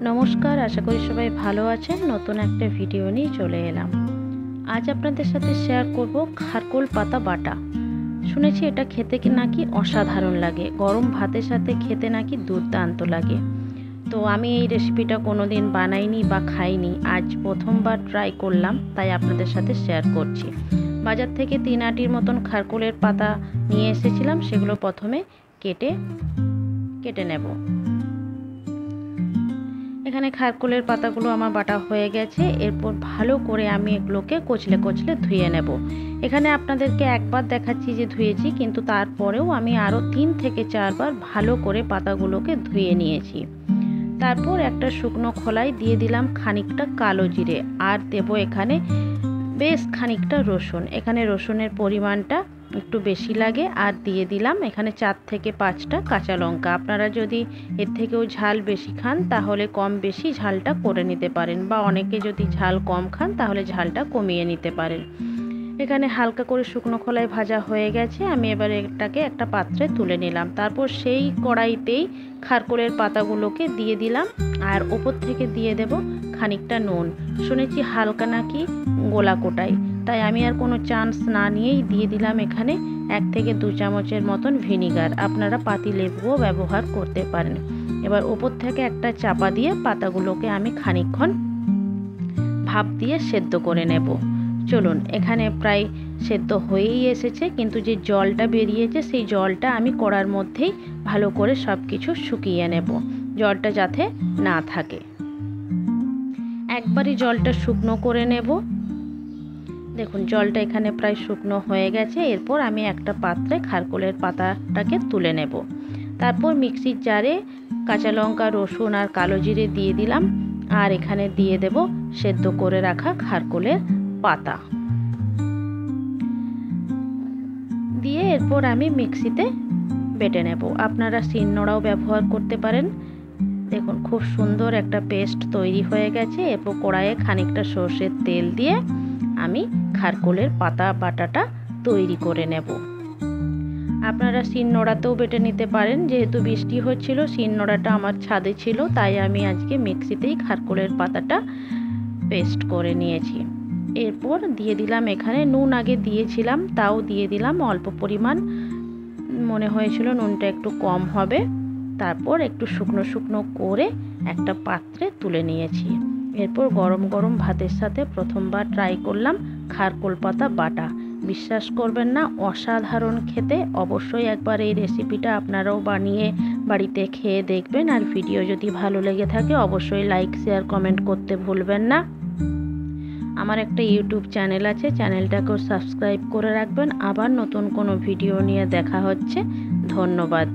নমস্কার, আশা করি সবাই ভালো আছেন। নতুন একটা ভিডিও নিয়ে চলে এলাম। আজ আপনাদের সাথে শেয়ার করব খারকোল পাতা বাটা। শুনেছি এটা খেতে নাকি অসাধারণ লাগে, গরম ভাতের সাথে খেতে নাকি দুর্দান্ত লাগে। তো আমি এই রেসিপিটা কোনোদিন বানাইনি বা খাইনি, আজ প্রথমবার ট্রাই করলাম, তাই আপনাদের সাথে শেয়ার করছি। বাজার থেকে 3 আটির মতন খারকোলের পাতা নিয়ে এসেছিলাম, সেগুলো প্রথমে কেটে নেব। এখানে খারকোলের পাতাগুলো আমার বাটা হয়ে গেছে। এরপর ভালো করে আমি এগুলোকে কচলে কচলে ধুয়ে নেব। এখানে আপনাদেরকে একবার দেখাচ্ছি যে ধুয়েছি, কিন্তু তারপরেও আমি আরও 3 থেকে 4 বার ভালো করে পাতাগুলোকে ধুয়ে নিয়েছি। তারপর একটা শুকনো খোলায় দিয়ে দিলাম খানিকটা কালো জিরে, আর দেব এখানে বেশ খানিকটা রসুন। এখানে রসুনের পরিমাণটা একটু বেশি লাগে। আর দিয়ে দিলাম এখানে 4 থেকে 5টা কাঁচা লঙ্কা। আপনারা যদি এর থেকেও ঝাল বেশি খান তাহলে কম বেশি ঝালটা করে নিতে পারেন, বা অনেকে যদি ঝাল কম খান তাহলে ঝালটা কমিয়ে নিতে পারেন। এখানে হালকা করে শুকনো খোলায় ভাজা হয়ে গেছে। আমি এবার এটাকে একটা পাত্রে তুলে নিলাম। তারপর সেই কড়াইতেই খারকোলের পাতাগুলোকে দিয়ে দিলাম, আর ওপর থেকে দিয়ে দেব খানিকটা নুন। শুনেছি হালকা নাকি গোলা কোটায়, তাই আমি আর কোনো চান্স না নিয়েই দিয়ে দিলাম এখানে 1 থেকে 2 চামচের মতন ভিনিগার। আপনারা পাতিলেবুও ব্যবহার করতে পারেন। এবার ওপর থেকে একটা চাপা দিয়ে পাতাগুলোকে আমি খানিকক্ষণ ভাপ দিয়ে সেদ্ধ করে নেব। চলুন, এখানে প্রায় সেদ্ধ হয়েই এসেছে, কিন্তু যে জলটা বেরিয়েছে সেই জলটা আমি কড়ার মধ্যেই ভালো করে সব কিছু শুকিয়ে নেব, জলটা যাতে না থাকে। একবারই জলটা শুকনো করে নেব। দেখুন জলটা এখানে প্রায় শুকনো হয়ে গেছে। এরপর আমি একটা পাত্রে খারকোলের পাতাটাকে তুলে নেব। তারপর মিক্সির জারে কাঁচা লঙ্কা, রসুন আর কালো জিরে দিয়ে দিলাম, আর এখানে দিয়ে দেব সেদ্ধ করে রাখা খারকোলের পাতা দিয়ে এরপর আমি মিক্সিতে বেটে নেব। আপনারা শিলনোড়াও ব্যবহার করতে পারেন। দেখুন খুব সুন্দর একটা পেস্ট তৈরি হয়ে গেছে। এরপর কড়াইয়ে খানিকটা সর্ষের তেল দিয়ে আমি খারকোলের পাতা বাটাটা তৈরি করে নেব। আপনারা শিলনোড়াতেও বেটে নিতে পারেন। যেহেতু বৃষ্টি হচ্ছিল, শিলনোড়াটা আমার ছাদে ছিল, তাই আমি আজকে মিক্সিতেই খারকোলের পাতাটা পেস্ট করে নিয়েছি। এরপর দিয়ে দিলাম এখানে নুন, আগে দিয়েছিলাম, তাও দিয়ে দিলাম অল্প পরিমাণ। মনে হয়েছিল নুনটা একটু কম হবে। তারপর একটু শুকনো শুকনো করে একটা পাত্রে তুলে নিয়েছি। এরপর গরম গরম ভাতের সাথে প্রথমবার ট্রাই করলাম খারকোল পাতা বাটা। বিশ্বাস করবেন না, অসাধারণ খেতে। অবশ্যই একবার এই রেসিপিটা আপনারাও বানিয়ে বাড়িতে খেয়ে দেখবেন। আর ভিডিও যদি ভালো লেগে থাকে অবশ্যই লাইক, শেয়ার, কমেন্ট করতে ভুলবেন না। আমার একটা ইউটিউব চ্যানেল আছে, চ্যানেলটাকেও সাবস্ক্রাইব করে রাখবেন। আবার নতুন কোনো ভিডিও নিয়ে দেখা হচ্ছে। ধন্যবাদ।